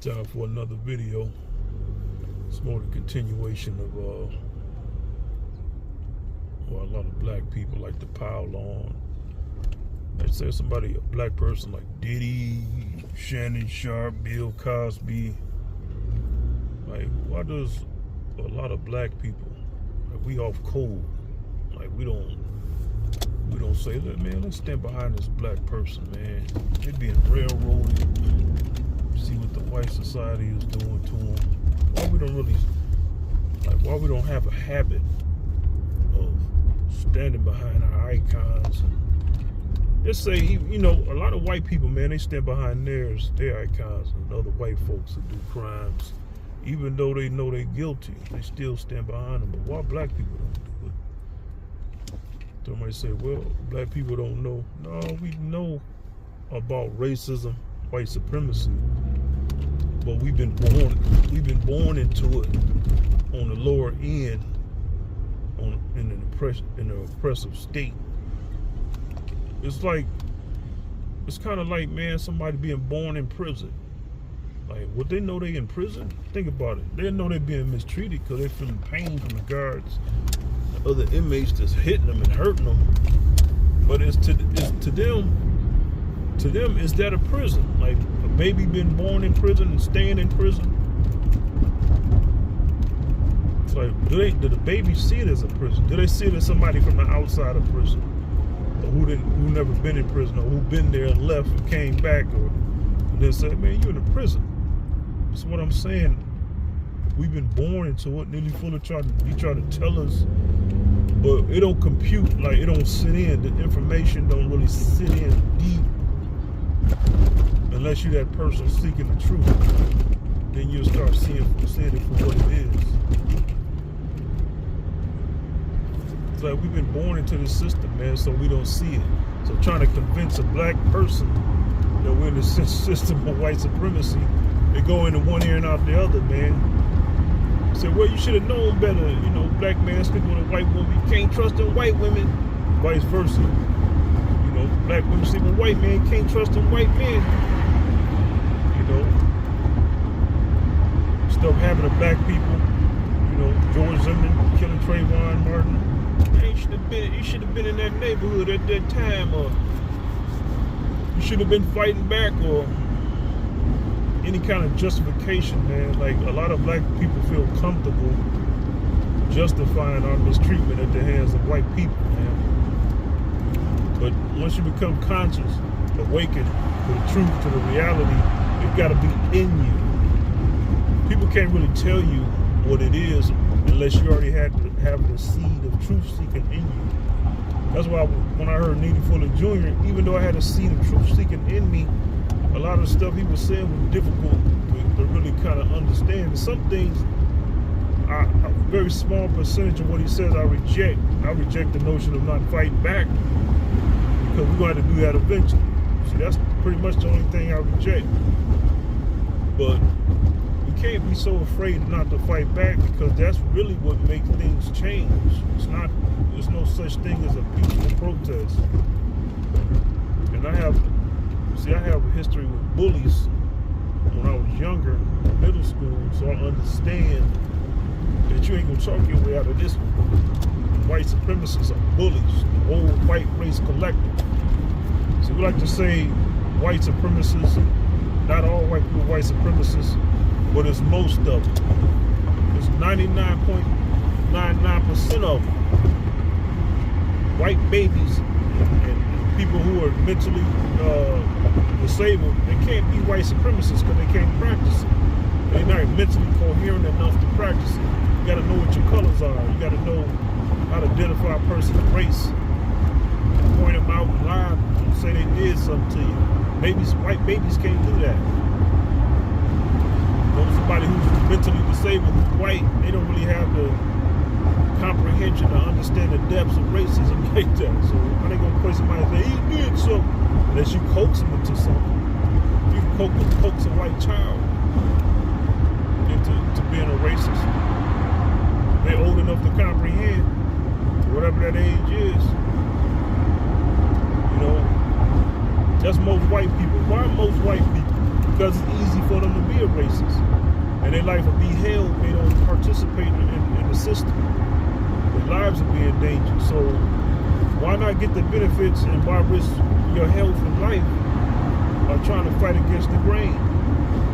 Time for another video. It's more the continuation of a lot of black people like to pile on. Let's say somebody, a black person like Diddy, Shannon Sharp, Bill Cosby. Like, why does a lot of black people, like, we off cold? Like, we don't say, look, man, let's stand behind this black person, man. They're being railroaded. See what the white society is doing to them. Why we don't really, like, why we don't have a habit of standing behind our icons. And let's say, you know, a lot of white people, man, they stand behind their icons, and other white folks that do crimes, even though they know they're guilty, they still stand behind them. But why black people don't do it? Somebody say, well, black people don't know. No, we know about racism, white supremacy, but we've been born into it on the lower end, in an oppressive state. It's kind of like, man, somebody being born in prison. Like, would they know they in prison? Think about it. They know they're being mistreated because they're feeling pain from the guards, the other inmates that's hitting them and hurting them. But it's to them, is that a prison? Like, a baby being born in prison and staying in prison? It's like, do the baby see it as a prison? Do they see it as somebody from the outside of prison? Or who never been in prison, or who been there and left and came back, or they say, man, you're in a prison. That's what I'm saying. We've been born into it. Nearly full of try to tell us, but it don't compute. Like, it don't sit in. The information don't really sit in deep. Unless you're that person seeking the truth, then you'll start seeing it for what it is. It's like we've been born into the system, man, so we don't see it. So trying to convince a black person that we're in the system of white supremacy, they go into one ear and out the other, man. Say, well, you should have known better. You know, black man sleeping with a white woman. You can't trust in white women. Vice versa. You know, black women sleeping with white men. Can't trust in white men. You know, stuff happening to black people. You know, George Zimmerman killing Trayvon Martin. Man, you should have been in that neighborhood at that time, or you should have been fighting back, or any kind of justification, man. Like, a lot of black people feel comfortable justifying our mistreatment at the hands of white people, man. But once you become conscious, awakened to the truth, to the reality, it gotta be in you. People can't really tell you what it is unless you already have the seed of truth seeking in you. That's why when I heard Needy Fuller Jr., even though I had a seed of truth seeking in me, a lot of the stuff he was saying was difficult to really kind of understand. And some things, a very small percentage of what he says I reject. I reject the notion of not fighting back, because we're going to have to do that eventually. See, that's pretty much the only thing I reject. But we can't be so afraid not to fight back, because that's really what makes things change. There's no such thing as a peaceful protest. And I have a history with bullies when I was younger, in middle school, so I understand that you ain't gonna talk your way out of this one. White supremacists are bullies, the whole white race collective. So we like to say white supremacists, not all white people are white supremacists, but it's most of them. It's 99.99% of them. White babies and people who are mentally disabled, they can't be white supremacists because they can't practice it. They're not mentally coherent enough to practice it. You got to know what your colors are. You got to know how to identify a person's race, point them out and lie and say they did something to you. White babies can't do that. Somebody who's mentally disabled, who's white, they don't really have the comprehension to understand the depths of racism like that. So how they gonna play somebody and say he did something unless you coax them into something? You can coax a white child into being a racist. They're old enough to comprehend, whatever that age is. You know, that's most white people. Why most white people? because it's easy for them to be a racist. And their life will be hell if they don't participate in the system. Their lives will be in danger. So why not get the benefits and why risk your health and life by trying to fight against the grain?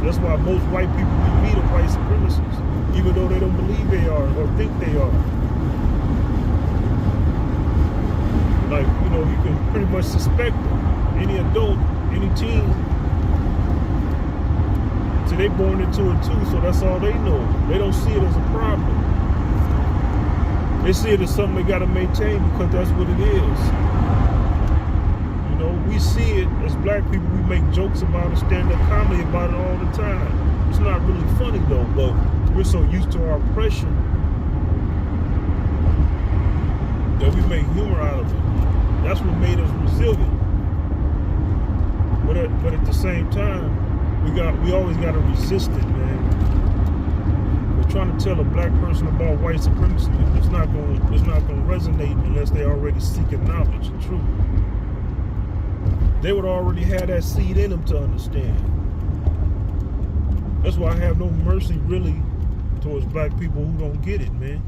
That's why most white people be the white supremacists, even though they don't believe they are or think they are. Like, you know, you can pretty much suspect them. Any adult, any teen, so they born into it too, so that's all they know. They don't see it as a problem. They see it as something they gotta maintain because that's what it is. You know, we see it as black people, we make jokes about it, stand-up comedy about it all the time. It's not really funny though, but we're so used to our oppression that we make humor out of it. That's what made us resilient. But at the same time, we always gotta resist it, man. We're trying to tell a black person about white supremacy. It's not gonna resonate unless they already seeking knowledge and truth. They would already have that seed in them to understand. That's why I have no mercy really towards black people who don't get it, man.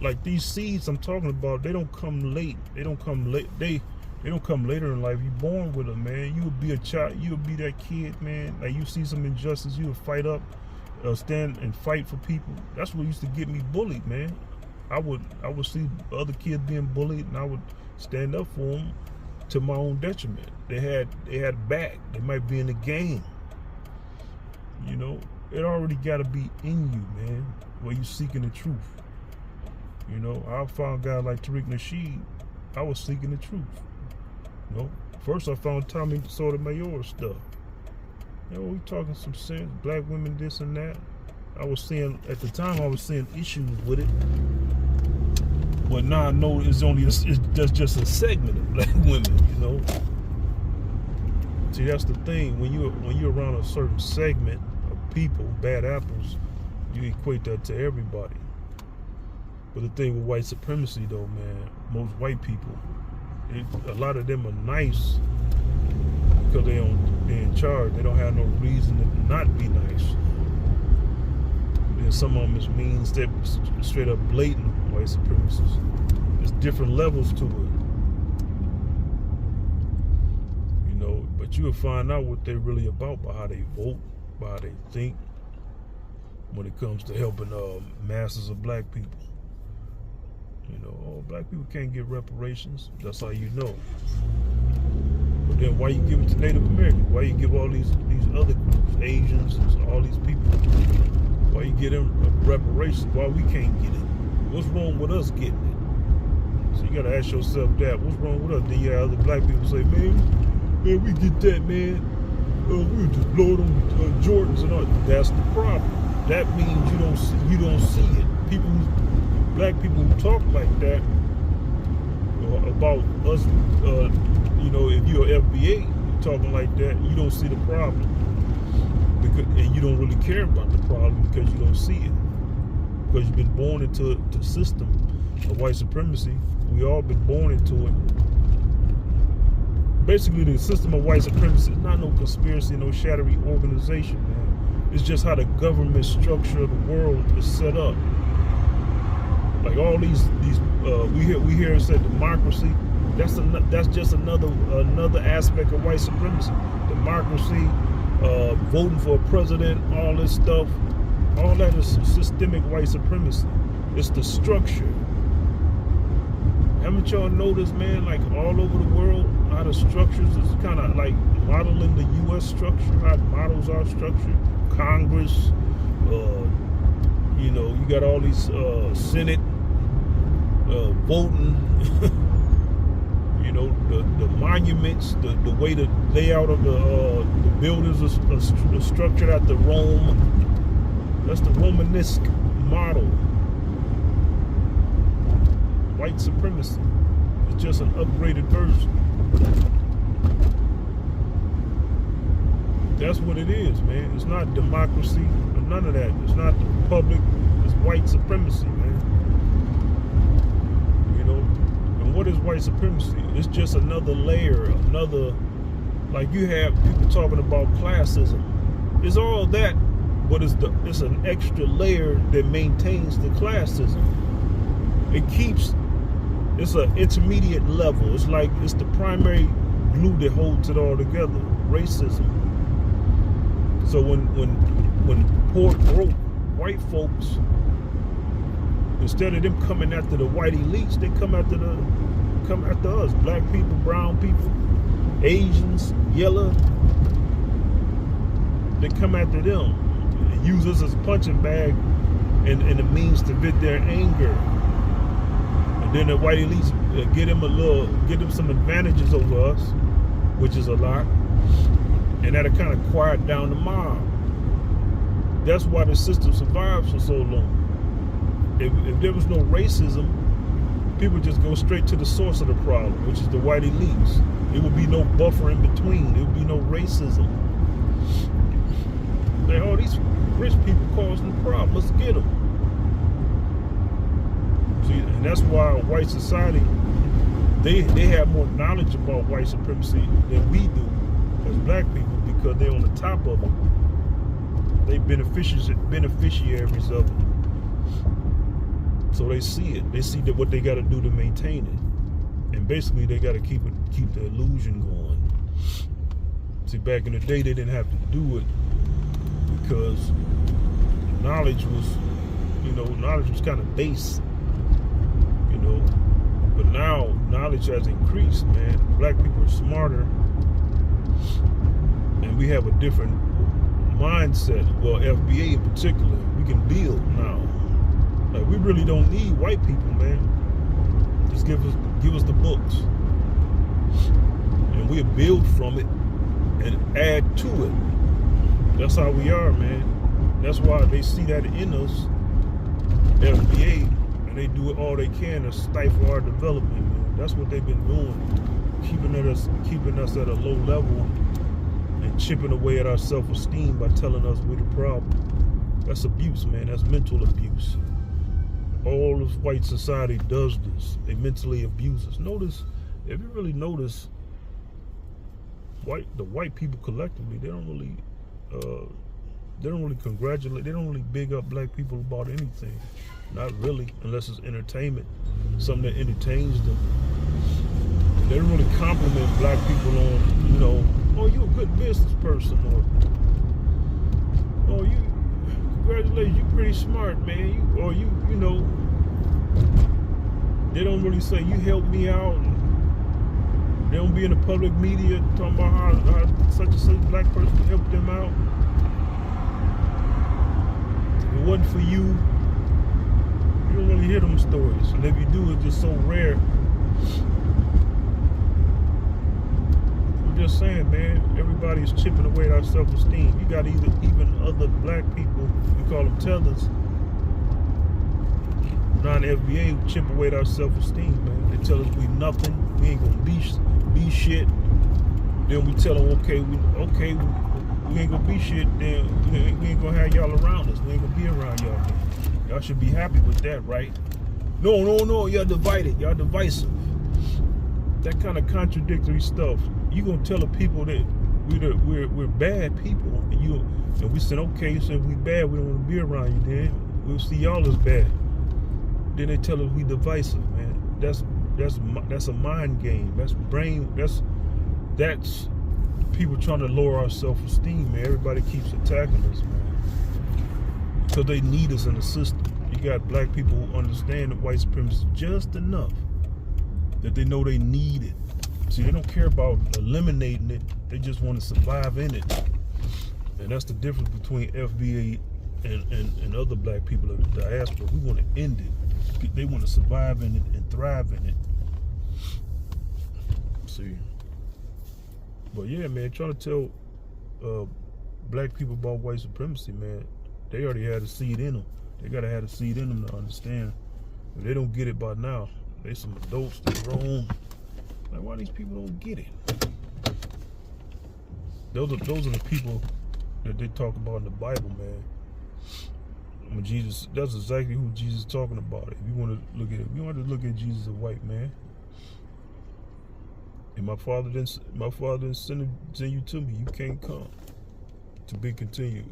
Like these seeds I'm talking about, they don't come late. They don't come late. They don't come later in life. You're born with them, man. You would be a child. You would be that kid, man. Like you see some injustice, you would fight up, stand and fight for people. That's what used to get me bullied, man. I would see other kids being bullied, and I would stand up for them to my own detriment. They had back. They might be in the game. You know, it already got to be in you, man. Where you seeking the truth. You know, I found a guy like Tariq Nasheed. I was seeking the truth. You know, first I found Tommy Sotomayor stuff. You know, we talking some sense, black women, this and that. At the time I was seeing issues with it. But now I know that's just a segment of black women, you know. See, that's the thing. When you're around a certain segment of people, bad apples, you equate that to everybody. But the thing with white supremacy, though, man, most white people, a lot of them are nice because they're in charge. They don't have no reason to not be nice. Then some of them is mean, straight up blatant white supremacists. There's different levels to it. You know, but you'll find out what they're really about by how they vote, by how they think, when it comes to helping masses of black people. You know, oh, black people can't get reparations. That's how you know. But then why you give it to Native Americans? Why you give all these other groups, Asians, and all these people? Why you get them reparations? Why we can't get it? What's wrong with us getting it? So you gotta ask yourself that. What's wrong with us? Then you have other black people say, man, we get that, man. We just blow it on Jordans and all. That's the problem. That means you don't see it. Black people who talk like that about us, you know, if you're FBA talking like that, you don't see the problem, and you don't really care about the problem because you don't see it, because you've been born into the system of white supremacy. We all been born into it. Basically, the system of white supremacy is not no conspiracy, no shadowy organization, man. It's just how the government structure of the world is set up. Like all these we hear it said democracy. That's just another aspect of white supremacy. Democracy, voting for a president, all this stuff, all that is systemic white supremacy. It's the structure. Haven't y'all noticed, man? Like all over the world, how the structures is kind of like modeling the U.S. structure. How it models our structure. Congress, you know, you got all these Senate. Voting, you know, the monuments, the way the layout of the buildings are structured after Rome. That's the Romanesque model. White supremacy. It's just an upgraded version. That's what it is, man. It's not democracy or none of that. It's not the republic. It's white supremacy, man. What is white supremacy? It's just another layer, another Like you have people talking about classism. It's all that, but it's an extra layer that maintains the classism. It's an intermediate level. It's like it's the primary glue that holds it all together. Racism. So when poor broke white folks, instead of them coming after the white elites, they come after us, black people, brown people, Asians, yellow. They come after them, use us as a punching bag and a means to vent their anger. And then the white elites get them some advantages over us, which is a lot, and that'll kind of quiet down the mob. That's why the system survives for so long. If there was no racism, people just go straight to the source of the problem, which is the white elites. There would be no buffer in between. There would be no racism. Like, oh, these rich people causing the problem. Let's get them. See, and that's why white society, they have more knowledge about white supremacy than we do as black people, because they're on the top of it. They beneficiaries of it. So they see it. They see that what they got to do to maintain it, and basically they got to keep the illusion going. See, back in the day, they didn't have to do it because knowledge was kind of base, But now knowledge has increased, man. Black people are smarter, and we have a different mindset. Well, FBA in particular, we can build now. Like, we really don't need white people, man. Just give us the books, and we'll build from it and add to it. That's how we are, man. That's why they see that in us, FBA, and they do all they can to stifle our development, man. That's what they've been doing, keeping us at a low level and chipping away at our self-esteem by telling us we're the problem. That's abuse, man. That's mental abuse. All of white society does this. They mentally abuse us. Notice, if you really notice, the white people collectively, they don't really congratulate, they don't really big up black people about anything. Not really, unless it's entertainment, something that entertains them. They don't really compliment black people on, oh, you a good business person, or oh, congratulations, you pretty smart, man. They don't really say you helped me out. They don't be in the public media talking about how such and such black person helped them out. If it wasn't for you, you don't really hear them stories. And if you do, it's just so rare. I'm just saying, man, everybody's chipping away at our self-esteem. You got even other black people, we call them tellers, non-FBA, who chip away at our self-esteem, man. They tell us we nothing, we ain't gonna be shit. Then we tell them, okay, we ain't gonna be shit. Then we ain't gonna have y'all around us. We ain't gonna be around y'all. Y'all should be happy with that, right? No, y'all divided. Y'all divisive. That kind of contradictory stuff. You gonna tell the people that we're bad people, and we said, okay, so if we bad, we don't want to be around you. Then we'll see y'all as bad. Then they tell us we divisive, man. That's a mind game. That's brain. That's people trying to lower our self-esteem, man. Everybody keeps attacking us, man, because they need us in the system. You got black people who understand that white supremacy just enough that they know they need it. See, they don't care about eliminating it. They just want to survive in it. And that's the difference between FBA and other black people of the diaspora. We want to end it. They want to survive in it and thrive in it. See. But yeah, man, trying to tell black people about white supremacy, man, they already had a seed in them. They gotta have a seed in them to understand. If they don't get it by now, they some adults, they grown. Like, why these people don't get it? Those are the people that they talk about in the Bible, man. When Jesus, that's exactly who Jesus is talking about. If you want to look at Jesus as a white man, And my father didn't send you to me. You can't come. To be continued.